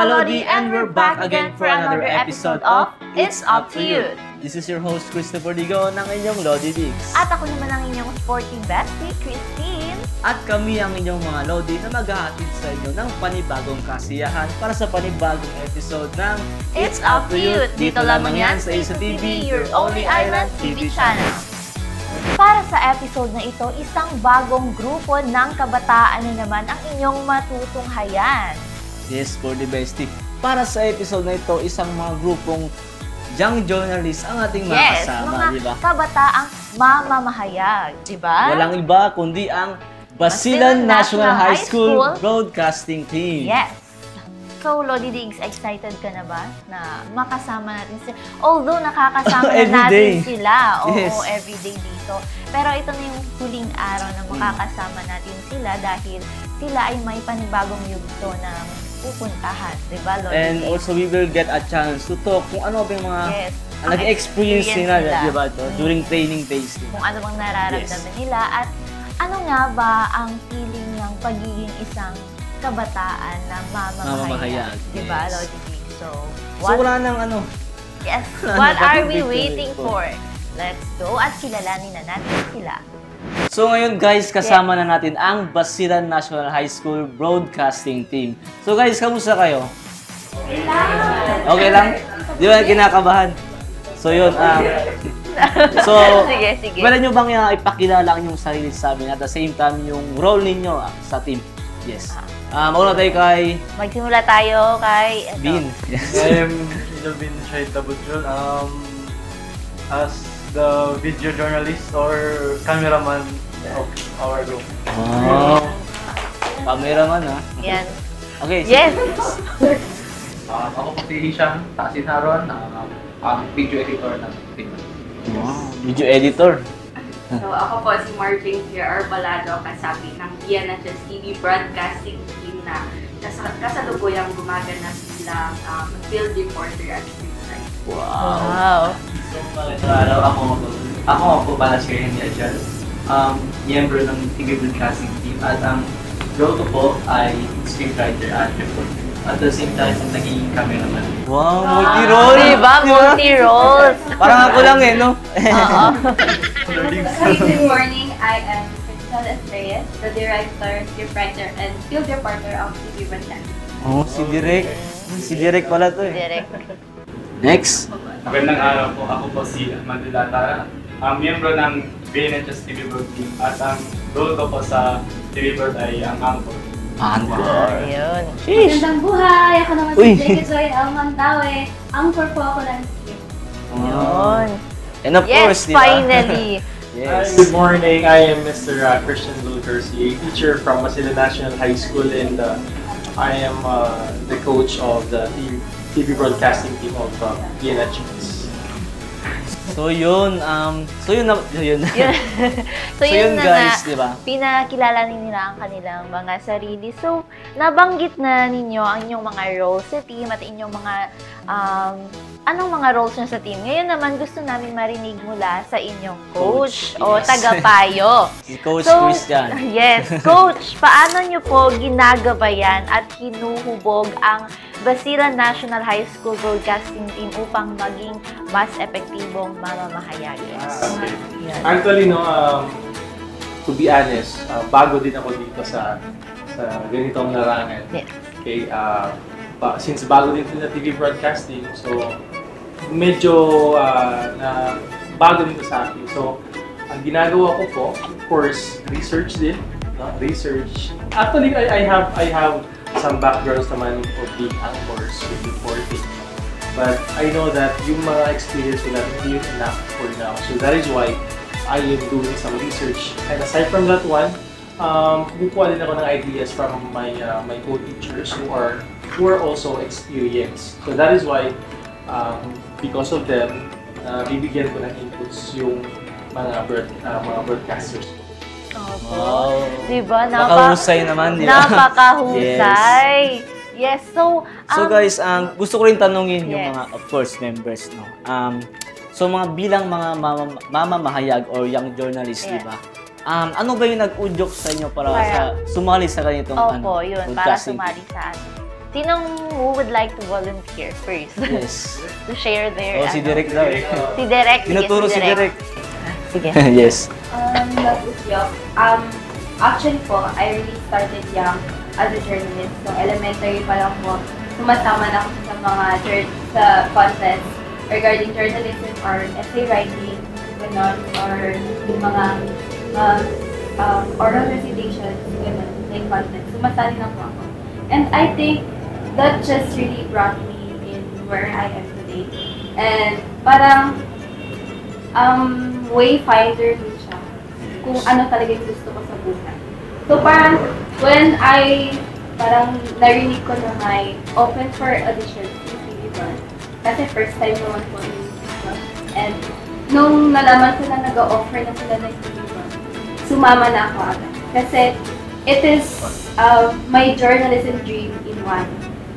Lodi, and we're back again for another episode of It's Up to You. This is your host, Christopher Digo, ng inyong Lodi Digs. At ako naman ang inyong sporting bestie, Christine. At kami ang inyong mga Lodi na maghahatid sa inyo ng panibagong kasiyahan para sa panibagong episode ng It's Up to You. Dito lamang yan sa Isa TV, your only island TV channel. Para sa episode na ito, isang bagong grupo ng kabataan na naman ang inyong matutunghayan. Yes, for the bestie. Para sa episode na ito, isang mga grupong young journalists ang ating makasama, di ba? Kabataang mamamahayag, di ba? Walang iba kundi ang Basilan National High School Broadcasting Team. Yes. So, Lodi Diggs, excited ka na ba na makasama natin sila? Although nakakasama na natin sila, oo, everyday dito. Pero ito na yung huling araw na makakasama natin sila dahil sila ay may panibagong yugto ng pupuntahan, di ba, Lodi? And also, we will get a chance to talk kung ano ba yung mga nag-experience nila, di ba, during training days. Kung ano bang nararamdaman nila at ano nga ba ang feeling ng pagiging isang kabataan na mamamahayag, di ba, Lodi? So wala nang ano. Yes, what are we waiting for? Let's go at kilalanin na natin sila. So ngayon guys, kasama na natin ang Basilan National High School Broadcasting Team. So guys, kamusta kayo? Okay lang. Okay lang? Di ba kinakabahan? So yun, sige. Pwede nyo bang ipakilala ang inyong sarili sa amin at the same time yung role ninyo sa team? Yes. Mauna tayo kay... Magsimula tayo kay... Bin. I'm Bin Shai Tabudjul. As the video journalist or cameraman of our group. Wow. Cameraman, ha? Yan. Okay. Yes. Ako po si Hisham Tasin Haron, ang video editor ng team. Wow. Video editor. So ako po si Marjane Pierre Balado, kasabi ng PNHS TV Broadcasting Team na kasalukuyang gumaganap bilang field reporter at scriptwriter. Wow. So ako po pala si Henry Adjal, miyembro ng TV Broadcasting Team at ang role ko po ay scriptwriter at reporter. At the same time, naging cameraman. Wow, multi-role! Diba? Multi-roles! Parang ako lang no? Oo. Good morning, I am Crystal Estrella, the director, scriptwriter, and field reporter of TV Broadcasting. Oh, si Direk. Si Direk pala to Direct. Next. Magandang araw po. Ako po si Ahmad Latara, ang miyembro ng BNHS TV Broad Team at ang role ko po sa TV Broad ay ang anchor. Ayun. Magandang buhay! Ako naman si Jake Joy Almantawe. Anchor po ako ng team. Ayun. And of course, yes, finally. Yes. Good morning, I am Mr. Christian Lucas, a teacher from Basilan National High School, and I am the coach of the TV broadcasting team of PNHS. So yun, so yun na guys, di ba? Pinakilala nila ang kanilang mga sarili. So, nabanggit na ninyo ang inyong mga roles sa team at inyong mga, anong mga roles nyo sa team. Ngayon naman, gusto namin marinig mula sa inyong coach o tagapayo. Si Coach Christian. Yes, Coach, paano nyo po ginagabayan at hinuhubog ang Basilan National High School Broadcasting Team upang maging mas epektibong mamamahayag? Actually, to be honest, bago din ako dito sa ganitong larangan. Yes. Okay, since bago din na TV broadcasting, so medyo na bago dito sa akin. So, ang ginagawa ko po, of course, research din, research. Actually, I have some backgrounds naman of being anchors with reporting. But I know that yung mga experience ko na hindi yun enough for now. So that is why I am doing some research. And aside from that one, kumukuha din ako ng ideas from my co-teachers who are also experienced. So that is why, because of them, bibigyan ko ng inputs yung mga broadcasters. Wow. Diba? Napakahusay naman, di ba? Napakahusay. Yes. So guys, gusto ko rin tanungin yung mga, of course, members, no? So mga bilang mga mamamahayag or young journalists, di ba? Ano ba yung nag-udyok sa inyo para sa sumali sa ganitong yun, para broadcasting? sumali sa atin. who would like to volunteer first? Yes. To share their, Si Derek daw. Si Derek. Tinuturo si Derek. Sige. Yes. Actually po, I really started young as a journalist. So, elementary pa lang po, sumasama na ako sa mga sa contests regarding journalism or essay writing, gano'n, or yung mga oral recitations, gano'n, like contests. Sumasali na po ako. And I think that just really brought me in where I am today. And parang wayfinder din siya kung ano talaga yung gusto ko sa buhay. So parang when parang narinig ko na may open for audition sa TV Bron, kasi first time naman po yung TV. And nung nalaman ko na nag-offer na sila ng TV Bron, sumama na ako agad. Kasi it is my journalism dream in one.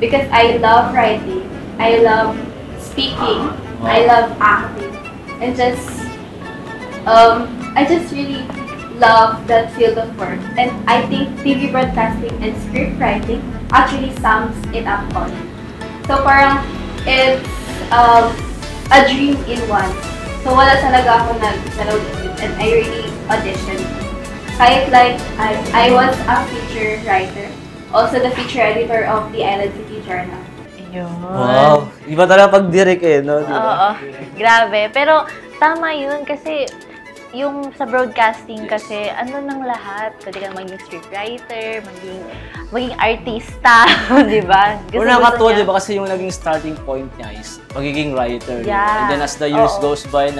Because I love writing, I love speaking, I love acting, and I just really love that field of work. And I think TV broadcasting and script writing actually sums it up all. So parang it's a dream in one. So wala talaga ako nag-audition and I really auditioned. Kahit like I was a feature writer, also the feature editor of the Island City Journal. Wow! Iba talaga pag Derek no? Oo. Grabe. Pero tama yun kasi yung sa broadcasting kasi ano nang lahat. Pwede ka maging scriptwriter, maging artista, di ba? Pero nakakatuwa, di ba? Kasi yung naging starting point niya is magiging writer. Yeah. And then as the years goes by,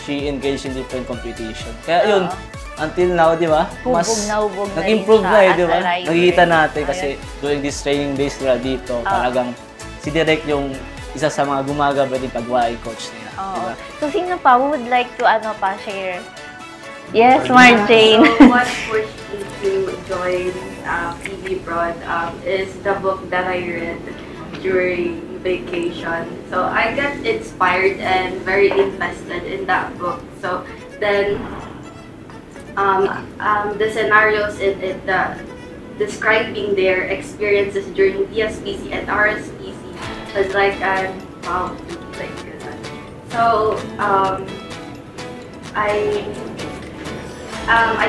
she engaged in different competition. Kaya yun, until now, di ba? Mas nag-improve na di ba? Nakikita natin kasi during these training days nila dito, talagang si Derek yung isa sa mga gumagabaling pagwaing coach nila. Diba? So, sino pa who would like to share? Yes, Marjane. So, what pushed me to join TV Broad is the book that I read during vacation. So, I got inspired and very invested in that book. So, then, the scenarios in it, describing their experiences during DSPC and RSPC was like wow, like that. So I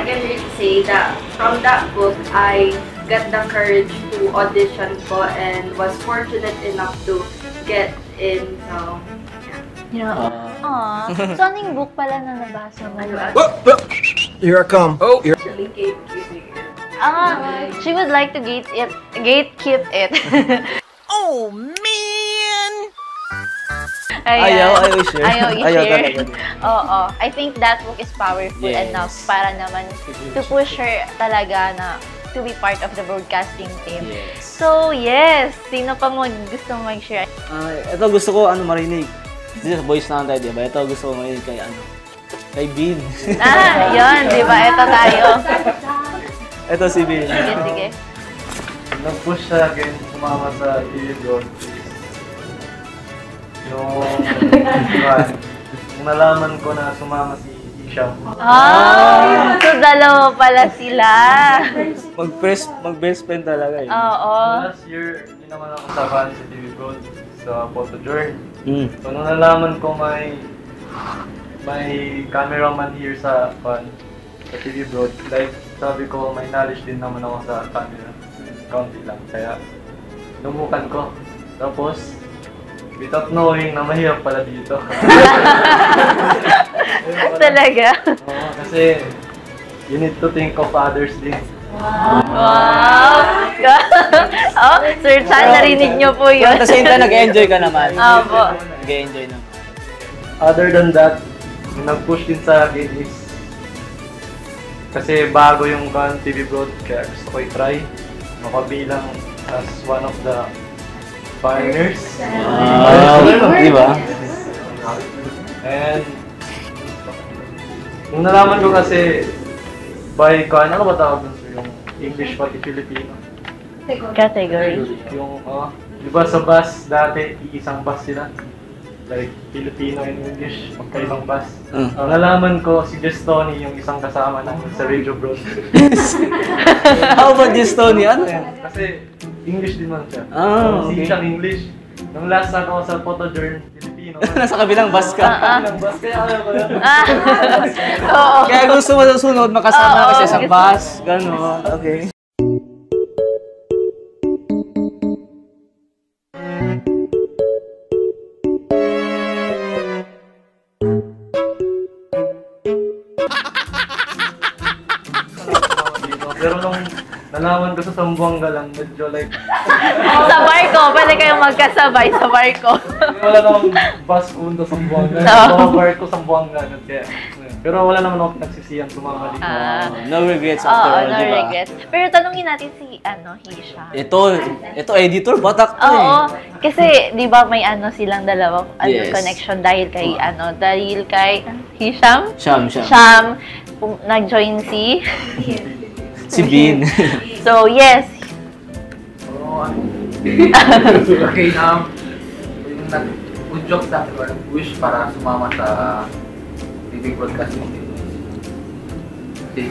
can really say that from that book I got the courage to audition po and was fortunate enough to get in. So yeah. So anong book pala na nabasa mo? Here I come. Oh, here. She would like to gatekeep it. Oh man! Ayaw i-share. Ayaw talaga. Oo. I think that book is powerful enough para naman to push her talaga na to be part of the broadcasting team. Yes. So, yes. Sino pa gusto mag-share? Ito gusto ko marinig. This is voice na tayo, diba? Ito gusto ko marinig kay Bean. Yun, diba? Ito tayo. Ito si Bean. Sige. Nag-push sa akin sumama sa TV Broad. Yung nalaman ko na sumama si Isham. So dalawa pala sila. Mag-best friend talaga eh. Oo. Last year, hindi naman ako sa fan sa TV Broad sa Photo Journey. So nung nalaman ko may cameraman here sa TV Broad, like sabi ko may knowledge din naman ako sa camera. Kaunti lang, kaya lumukan ko. Tapos, without knowing na mahirap pala dito. Talaga? Oo, kasi you need to think of others din. Wow! Sir Chan, narinig niyo po yun. At the same time, nag-enjoy ka naman. Opo. Nag-enjoy naman. Other than that, yung nag-push din sa akin is kasi bago yung TV Broad, kaya gusto ko i-try. Makabilang as one of the pioneers. Diba? And nung nalaman ko kasi by ano ba tawag yung English pati Filipino? Category. Yung di ba sa bus dati iisang bus sila? Like Filipino and English, magkaibang bus. Nalaman ko si Tony yung isang kasama namin sa Radio Broad. How about this, Tony? Ano? Kasi English din man siya. Ah, Hindi okay. siyang English. Nung last ako sa Photojourn, Filipino. Nasa kabilang bus ka. Kabilang bus, kaya alam ko yun. Oo. Kaya gusto mo sa sunod, makasama kasi sa bus. Gano'n. Okay. Pero nung nalaman ko sa Zamboanga lang, medyo like, Sa barko, pwede kayong magkasabay sa barko. wala namang bus punta sa Zamboanga. Oo. Mga barko sa Zamboanga. Kaya, pero wala naman ako nagsisiyang sumama dito. No regrets after Oo, all, no di ba? regrets. Pero tanungin natin si, Hisha. Ito editor, batak to Oo, kasi di ba may silang dalawang Yes. connection dahil kay Hisham? Sham. Nag-join si. Si Bean. So, yes. Okay, yung nag-udyok sa akin, wish para sumama sa TV broadcasting team. Kasi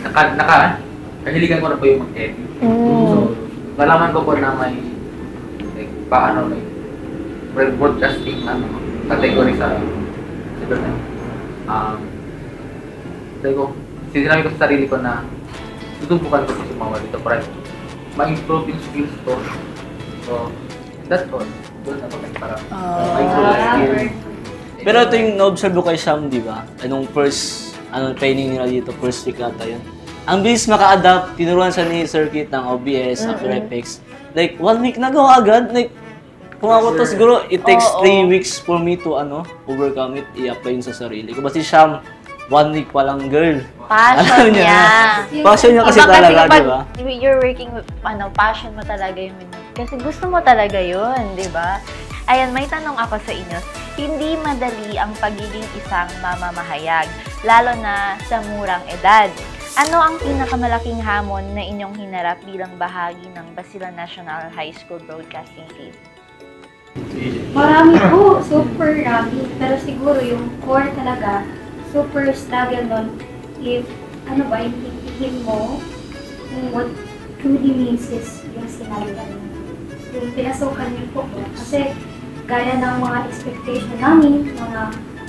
kahiligan ko na po yung mag-edit. So, nalaman ko po na may may broadcasting category sa Cybernet. Sinabi ko sa sarili ko na susubukan ko po sumama dito para ma-improve yung skills ko. So, that's all. Doon ako para ma-improve yung skills. Pero ito yung na-observe ko kay Sham, di ba? Anong training nila dito, first week ata yun. Ang bilis maka-adapt, tinuruan siya ni Circuit ng OBS, After Effects. Like, 1 week nagawa agad. Like, kung ako to siguro, it takes 3 weeks for me to overcome it, i-apply yun sa sarili ko. Kasi Sham, 1 week pa lang, girl. Passion niya. Passion niya kasi talaga, di ba? You're working with, passion mo talaga yun. Kasi gusto mo talaga yun, di ba? Ayan, may tanong ako sa inyo. Hindi madali ang pagiging isang mamamahayag, lalo na sa murang edad. Ano ang pinakamalaking hamon na inyong hinarap bilang bahagi ng Basilan National High School Broadcasting Team? Marami po, super rami. Pero siguro yung core talaga, super struggle nun if, intindihin mo kung what truly means is yung sinalitan mo. Yung pinasukan niyo po. Kasi gaya ng mga expectation namin, mga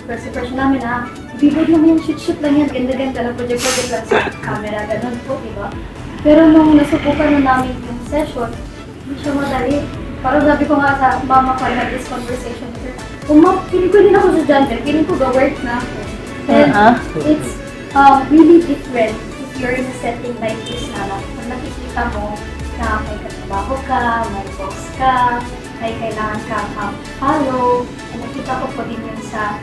perception namin na bibig naman yung shoot lang yan, ganda-ganda lang, project-project lang sa camera, ganun po, diba? Pero nung nasubukan na namin yung session, hindi siya madali. Parang sabi ko nga sa mama ko, I had this conversation with her, feeling ko din ako sa gender, feeling ko ga-work na ako. And it's really different if you're in a setting like this na pag nakikita mo na may katrabaho ka, may boss ka, may kailangan ka follow. And nakita ko po din yun sa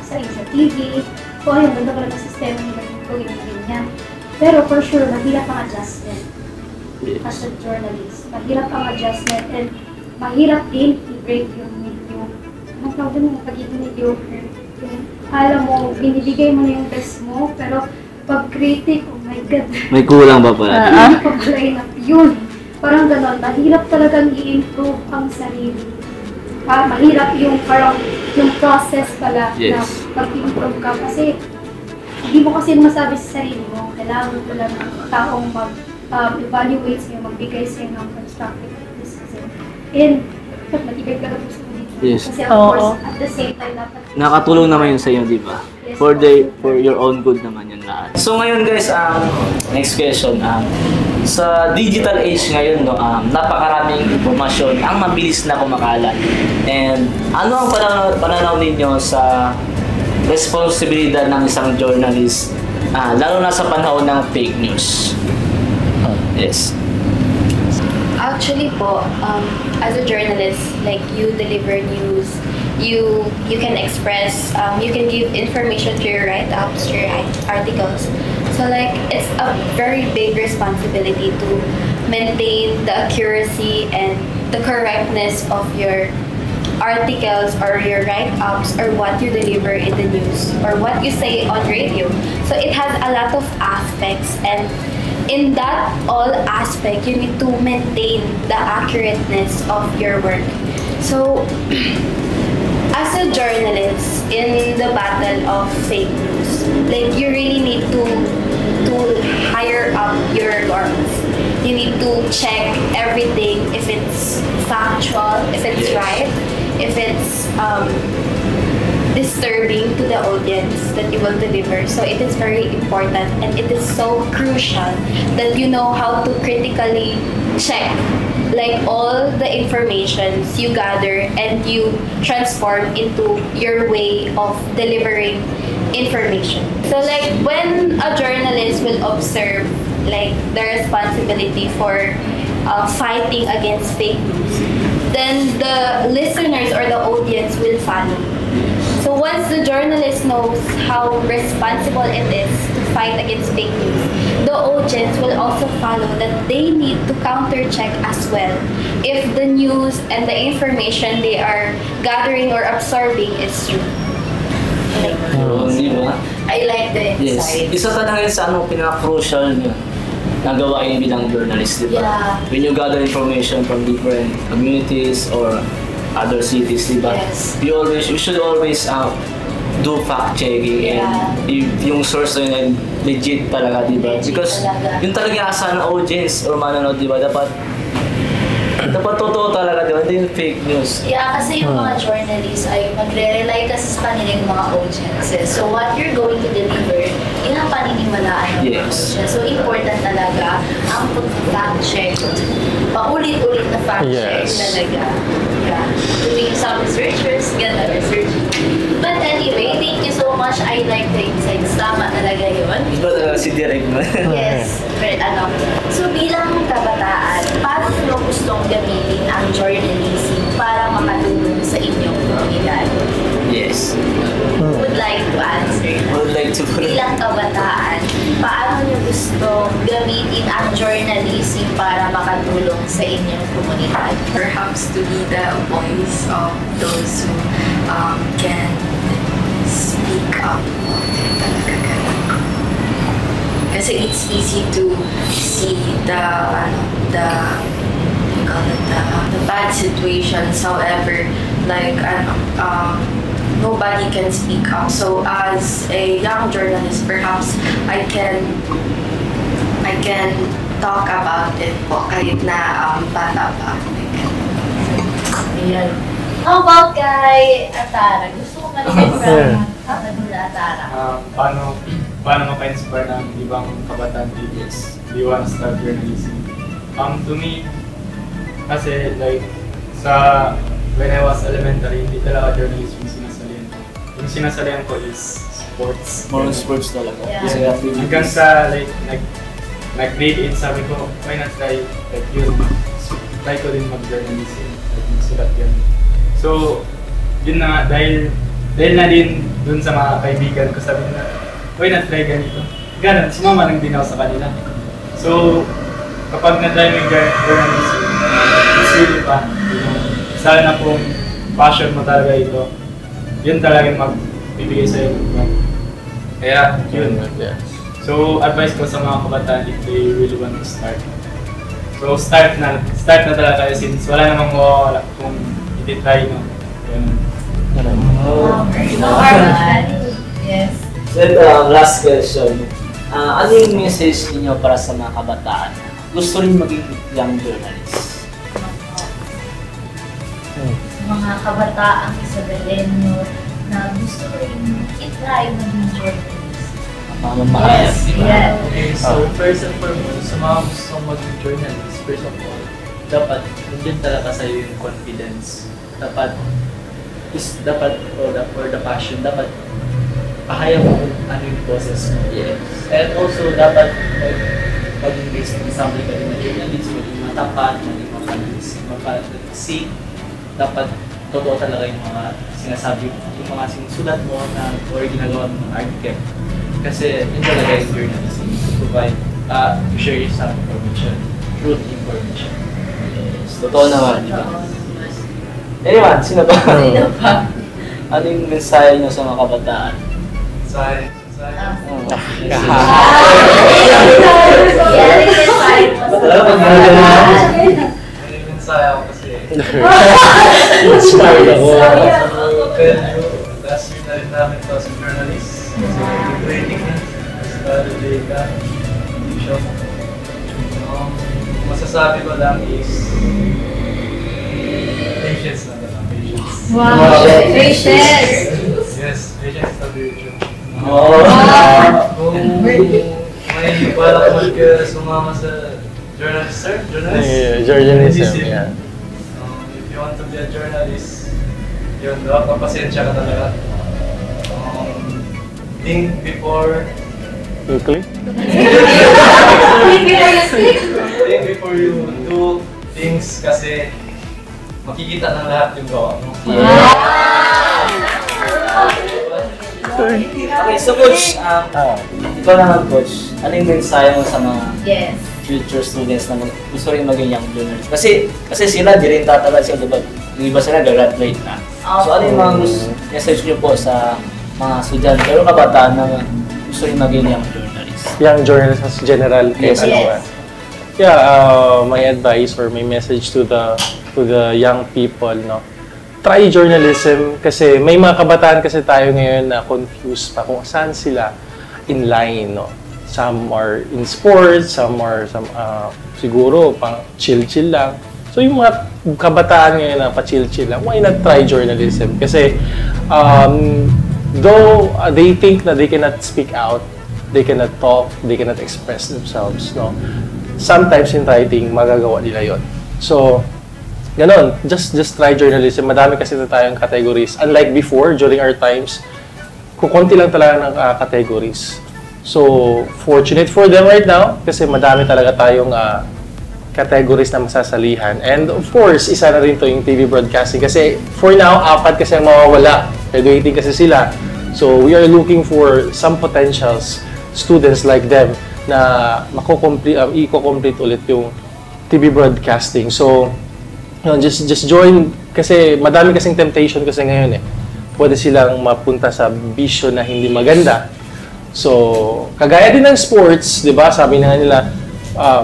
TV. So ayun, ganda pala ng sistema nila dito, ganyan. Pero for sure, mahirap ang adjustment as a journalist. Mahirap ang adjustment and mahirap din i-break yung anong tawag din yung pagiging mediocre. Alam mo, binibigay mo na yung best mo, pero pag critic, oh my God. May kulang ba pala? Hindi pa pala enough yun. Parang gano'n, mahirap talagang i-improve ang sarili. Mahirap yung process pala na pag-improve ka. Kasi hindi mo kasi masabi sa sarili mo. Kailangan mo lang ng taong mag-evaluate sa'yo, magbigay sa'yo ng constructive criticism. And dapat matibay ka na po sa dito. Yes. Kasi of course, at the same time, dapat Nakatulong naman yun sa iyo, di ba? For your own good naman yun lahat. So ngayon guys, next question. Sa digital age ngayon, napakaraming impormasyon ang mabilis na kumakalat. And ano ang pananaw ninyo sa responsibilidad ng isang journalist, lalo na sa panahon ng fake news? Yes. Actually po, as a journalist, like you deliver news, you can express, you can give information to your write-ups, to your articles. So like, it's a very big responsibility to maintain the accuracy and the correctness of your articles or your write-ups or what you deliver in the news or what you say on radio. So it has a lot of aspects, and in that all aspect, you need to maintain the accurateness of your work. So, as a journalist in the battle of fake news, like you really need to higher up your norms. You need to check everything if it's factual, if it's right, if it's disturbing to the audience that you will deliver. So it is very important, and it is so crucial that you know how to critically check like all the informations you gather and you transform into your way of delivering information. So like when a journalist will observe like the responsibility for fighting against fake news, then the listeners or the audience will follow. So once the journalist knows how responsible it is to fight against fake news, the audience will also follow that they need to counter-check as well if the news and the information they are gathering or absorbing is true. Di ba? I like the insight. Yes. Isa talaga sa pinaka-crucial nyo na gawain bilang journalist, di ba? Yeah. When you gather information from different communities or other cities, di ba? Yes. You should always do fact-checking and if yung source na yun legit talaga, di ba? Because yun talaga asa ng audience or manonood, di ba? Dapat totoo talaga, di ba? Hindi yung fake news. Yeah, kasi yung mga journalists ay magre-rely kasi sa kanila yung mga audiences. So what you're going to deliver, yun ang paniniwalaan ng mga audience. So important talaga ang fact-check. Paulit-ulit na fact-check talaga. Yeah. Doing some researchers, ganda researching. But anyway, thank you so much. I like the insights. Tama talaga yun. Iba talaga si Direk mo. Yes. But so bilang kabataan, paano nyo gustong gamitin ang journalism para makatulong sa inyong komunidad? Yes. Would like to answer na. Would like to Bilang kabataan, paano nyo gustong gamitin ang journalism para makatulong sa inyong komunidad? Perhaps to be the voice of those who can speak up. Kasi it's easy to see the bad situations. However, like nobody can speak up. So as a young journalist, perhaps I can talk about it po kahit na bata pa. Ayan. How about kay Atara? Gusto ko marinig from Atara. Paano maka-inspire ng ibang kabataan teachers? Do you want to start journalism? To me, kasi like when I was elementary, hindi talaga journalism yung sinasalihan ko. Yung sinasalihan ko is sports. More on sports talaga. Yeah. Hanggang sa grade 8, sabi ko, why not try try ko din mag-journalism, magsulat yan. So, yun na dahil na din dun sa mga kaibigan ko, sabi na, why not try ganito? Ganun, sumama lang din ako sa kanila. So, kapag na-try mo yung journalism, it's really fun. Sana na kung passion mo talaga ito, yun talaga yung magbibigay sa'yo. Kaya, yun. So, advice ko sa mga kabataan if they really want to start. So, start na talaga kayo since wala namang mawawala kung i-try mo. Yun. Yes. Then, last question. Ano yung message niyo para sa mga kabataan? Gusto rin maging young journalist? Mga kabataang Isabelenyo na gusto rin i-try maging journalist. Yes. Okay, so first and foremost, sa mga gustong maging journalist, first of all, dapat nandiyan talaga sa'yo yung confidence. Dapat for the passion, dapat pahayag mo kung ano yung process mo. Yes. And also, dapat maging responsible ka rin na journalist, maging matapat, maging mapag-seek. Dapat totoo talaga yung mga sinasabi, yung mga sinusulat mo na or ginagawa mo ng article. Kasi yun talaga yung journalism to provide, to share some information, truth information. Yes, totoo naman, di ba? Anyone, sino ba? Ano yung mensahe nyo sa mga kabataan? Mensahe? Mensahe ako kasi. Inspired ako. Last year na rin namin ito sa journalist. Kasi training na. Sa Llega, Bishop. masasabi ko lang is patience na lang. Patience. Wow! Patience! Yes, patience na virtue. Oh! Kung may balak mo ka sumama sa journalist, sir? Journalist? Yeah, journalism, yeah. If you want to be a journalist, yun, dapat pasensya ka talaga. Think before... You click? Think before you do things kasi makikita ng lahat yung gawa mo. Okay, so Coach, ikaw naman Coach, ano yung mensahe mo sa mga future students na gusto rin maging young journalist? Kasi sila, di rin tatawag sila, diba? Yung iba sila gagraduate na. So ano yung mga message nyo po sa mga estudyante o kabataan na gusto rin maging young journalist? Young journalist as general. Yes. Yeah, my advice or my message to the young people, no? Try journalism kasi may mga kabataan kasi tayo ngayon na confused pa kung saan sila in line, no? Some are in sports, some siguro pang chill-chill lang. So yung mga kabataan ngayon na pa-chill-chill lang, why not try journalism? Kasi though they think that they cannot speak out, they cannot talk, they cannot express themselves, no? Sometimes in writing, magagawa nila yon. So, ganon, just try journalism. Madami kasi na tayong categories. Unlike before, during our times, kukunti lang talaga ng categories. So, fortunate for them right now kasi madami talaga tayong categories na masasalihan. And of course, isa na rin to yung TV broadcasting kasi for now, 4 kasi ang mawawala. Graduating kasi sila. So, we are looking for some potentials, students like them na i-complete ulit yung TV broadcasting. So, just join kasi madami kasing temptation kasi ngayon eh. Pwede silang mapunta sa bisyo na hindi maganda. So, kagaya din ng sports, 'di ba? Sabi na nila,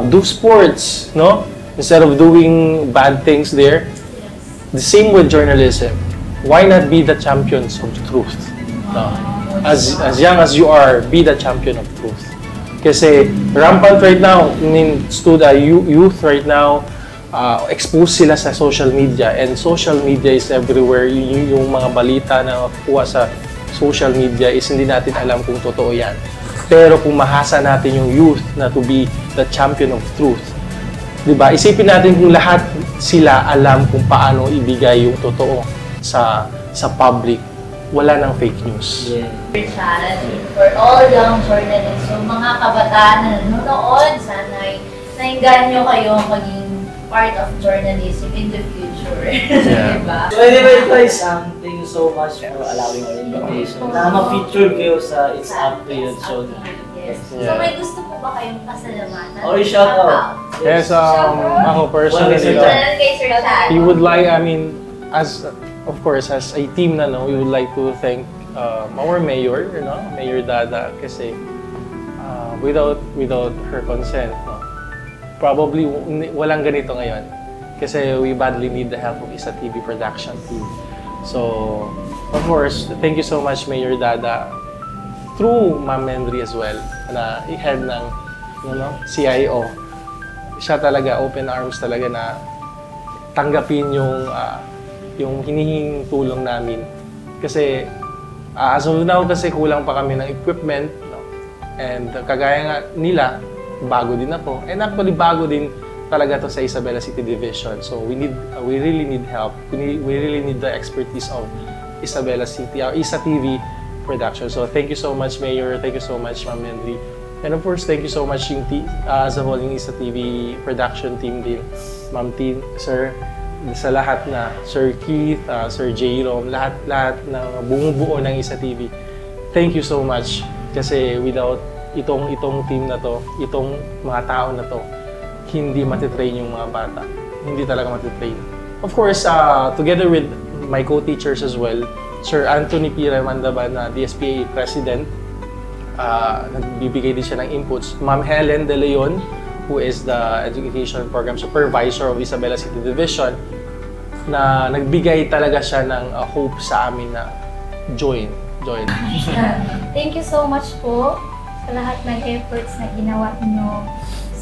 do sports, no? Instead of doing bad things there. The same with journalism. Why not be the champions of truth? No? As young as you are, be the champion of truth. Kasi rampant right now, I mean, youth right now, exposed sila sa social media and social media is everywhere. Yung mga balita na kuha sa social media is hindi natin alam kung totoo yan. Pero kung mahasa natin yung youth na to be the champion of truth, diba? Isipin natin kung lahat sila alam kung paano ibigay yung totoo sa public. Wala nang fake news. Challenge for all young journalists. So mga kabataan na nanonood, sana nainganyo kayo maging part of journalism in the future. Diba? So anyway guys, thank you so much for allowing our invitation. Na ma-feature kayo sa It's Up to You show. Yes. So may gusto po ba kayong pasalamatan? Or shout out? Yes, ako personally, we would like, I mean, of course, as a team na, no, we would like to thank our mayor, you know, Mayor Dada, kasi without her consent, no, probably walang ganito ngayon. Kasi we badly need the help of Isa TV production team. So, of course, thank you so much, Mayor Dada, through Ma'am Mendry as well, na i-head ng CIO. Siya talaga, open arms talaga na tanggapin yung hinihinging tulong namin. Kasi as of now kasi kulang pa kami ng equipment, no? And kagaya nga nila, bago din ako. And actually bago din talaga to sa Isabela City Division. So we really need help. We really need the expertise of Isabela City, Isa TV production. So thank you so much, Mayor. Thank you so much, Ma'am Mendry. And of course, thank you so much yung as a whole yung Isa TV production team din. Ma'am Tin, Sir, sa lahat na Sir Keith, Sir J-Rom, lahat ng bumubuo ng Isa TV. Thank you so much kasi without itong team na to, itong mga tao na to, hindi matitrain yung mga bata. Hindi talaga matitrain. Of course, together with my co-teachers as well, Sir Anthony Pira Mandaban, DSPA President, nagbibigay din siya ng inputs. Ma'am Helen De Leon, who is the Education Program Supervisor of Isabela City Division, na nagbigay talaga siya ng hope sa amin na join. Thank you so much po sa lahat ng efforts na ginawa niyo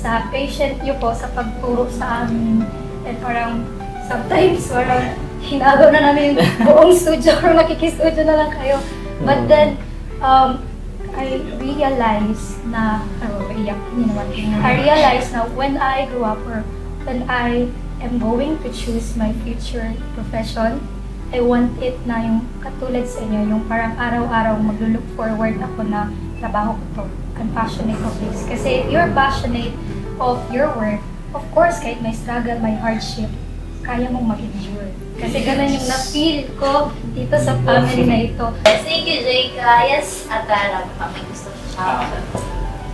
sa patient niyo po sa pagturo sa amin. And parang sometimes parang hinagaw na namin yung buong studio or nakikisudio na lang kayo. But then, I realized na, I realized na when I grew up or when I am going to choose my future profession, I want it na yung katulad sa inyo, yung parang araw-araw maglo-look forward ako na trabaho ko to. I'm passionate of this. Kasi if you're passionate of your work, of course, kahit may struggle, may hardship, kaya mong mag-endure. Kasi ganun yung na-feel ko dito sa family na ito. Thank you, Jake. Yes, Atara, baka may gusto siya.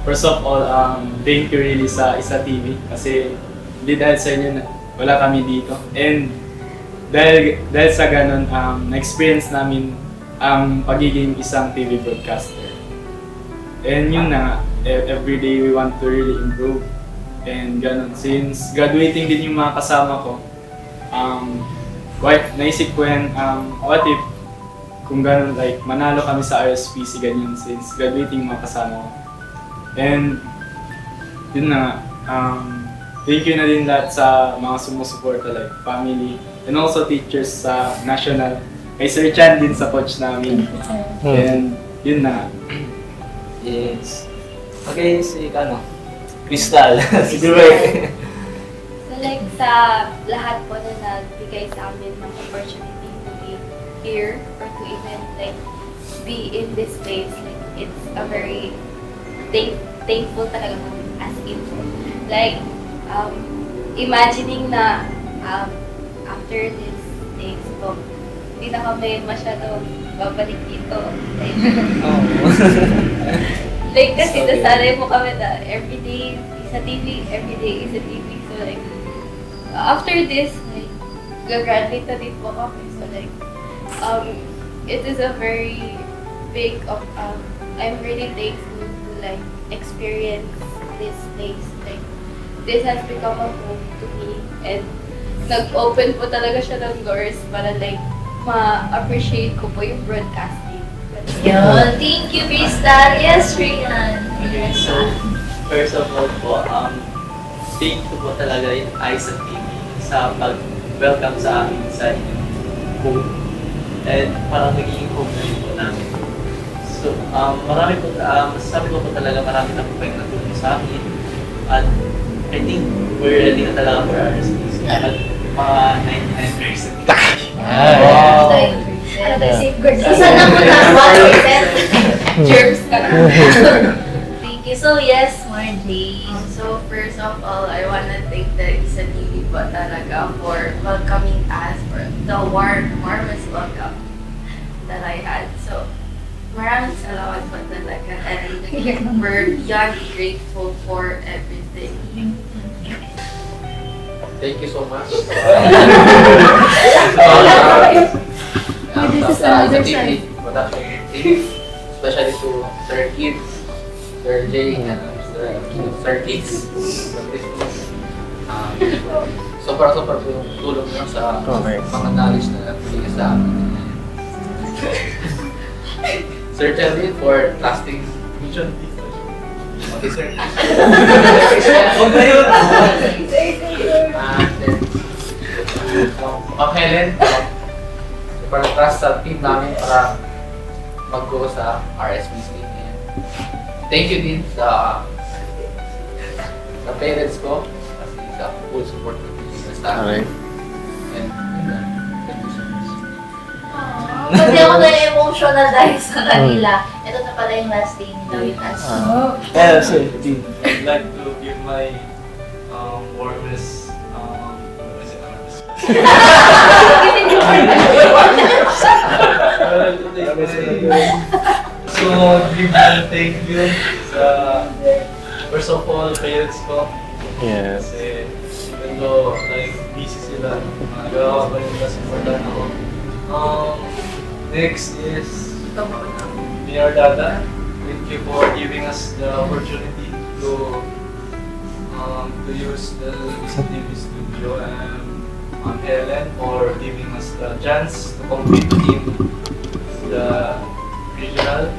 First of all, thank you really sa Isa TV kasi hindi dahil sa inyo wala kami dito. And dahil sa ganun, na-experience namin ang pagiging isang TV broadcaster. And yun na, every day we want to really improve. And ganun, since graduating din yung mga kasama ko, naisip ko yan, what if kung ganun, like, manalo kami sa RSPC, ganyan, since graduating yung mga kasama ko. And yun na, thank you na din lahat sa mga sumusuporta, like family, and also teachers sa national, kay Sir Chan din sa coach namin. And yun na. Yes. Okay, si Crystal. Siguro So like sa lahat po na nagbigay sa amin ng opportunity to be here or to even like be in this place, like it's a very thankful talaga as in. Like imagining na after this days po, hindi na kami masyadong babalik dito. Like kasi nasanay mo kami na everyday is a TV, everyday is a TV. So like, after this, like, gagraduate na din po kami. So like, it is a very big, I'm really thankful to like experience this place. Like, this has become a home to me. And nag-open po talaga siya ng doors para like, ma-appreciate ko po yung broadcasting. Yun. Thank you, Crystal. Yes, Rian. Okay, so first of all po, thank you po talaga yung Isa TV sa pag-welcome sa amin sa inyong home. And parang naging home na rin po namin. So, marami po, masasabi ko po talaga marami na po kayong natulong sa amin. At I think we're ready na talaga for our RSPC. At mga 99%. Wow! Ano tayo, safeguard? Isa na po na 1%. Germs ka na. Thank you. So yes, Margie. So first of all, I wanna thank the Isa TV po talaga for welcoming us, for the warmest welcome that I had. So maraming salamat po talaga, and we're beyond grateful for everything. Thank you so much. This is another side. Especially to Sir Kids, Sir Jay, and Sir Kids. Sobrang po yung tulong nyo sa mga knowledge na nagbigay sa amin. Sir Chelly for plastic vision. Okay, sir. Huwag na yun! Ma'am Helen, para trust sa team namin para mag-go sa RSPC. Thank you din sa parents ko kasi sa full support na sa staff. And thank you so much. Pati ako na-emotional dahil sa kanila. Ito na pala yung last day nila with us. I'd like to give my warmest so, thank you sa first of all, parents ko. Yes. Kasi even though like busy sila, nagawa pa rin kasi important ako. Next is Mayor Dada. Thank you for giving us the opportunity to use the Isa TV studio, and Helen for giving us the chance to compete in the regional.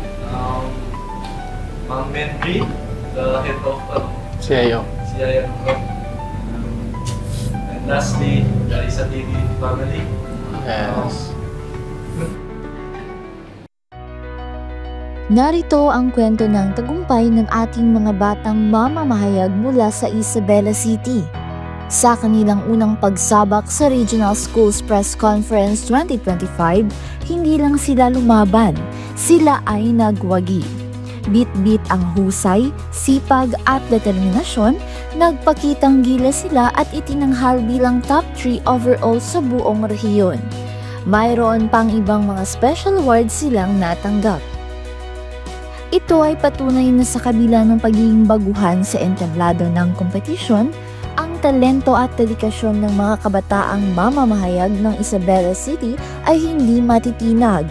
Ma'am Menry, the head of CIO. si Yayan ko. And lastly, the Isa TV family. Yes. Narito ang kwento ng tagumpay ng ating mga batang mamamahayag mula sa Isabela City. Sa kanilang unang pagsabak sa Regional Schools Press Conference 2025, hindi lang sila lumaban, sila ay nagwagi. Bit-bit ang husay, sipag at determinasyon, nagpakitang gila sila at itinanghal bilang top 3 overall sa buong rehiyon. Mayroon pang ibang mga special awards silang natanggap. Ito ay patunay na sa kabila ng pagiging baguhan sa entablado ng kompetisyon, ang talento at dedikasyon ng mga kabataang mamamahayag ng Isabela City ay hindi matitinag.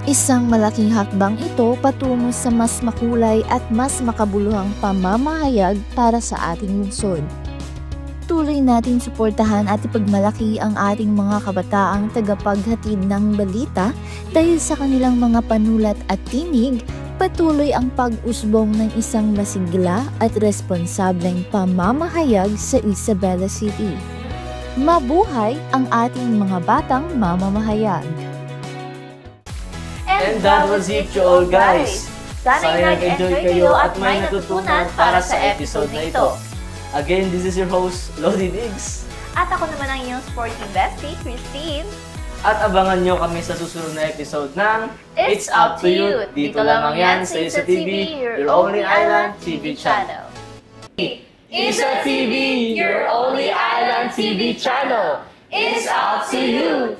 Isang malaking hakbang ito patungo sa mas makulay at mas makabuluhang pamamahayag para sa ating lungsod. Tuloy natin suportahan at ipagmalaki ang ating mga kabataang tagapaghatid ng balita dahil sa kanilang mga panulat at tinig, patuloy ang pag-usbong ng isang masigla at responsableng pamamahayag sa Isabela City. Mabuhay ang ating mga batang mamamahayag! And that was it to all guys! Sana nag-enjoy kayo at may natutunan para sa episode na ito. Again, this is your host, Lodi Diggs. At ako naman ang iyong sporty bestie, Christine. At abangan nyo kami sa susunod na episode ng It's Up to You. Dito lamang yan sa Isa TV, your only island TV channel. Isa TV, your only island TV channel. It's up to you.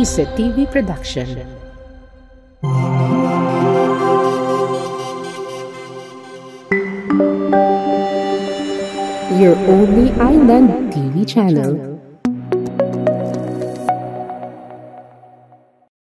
Isa TV Production. Your only island TV channel.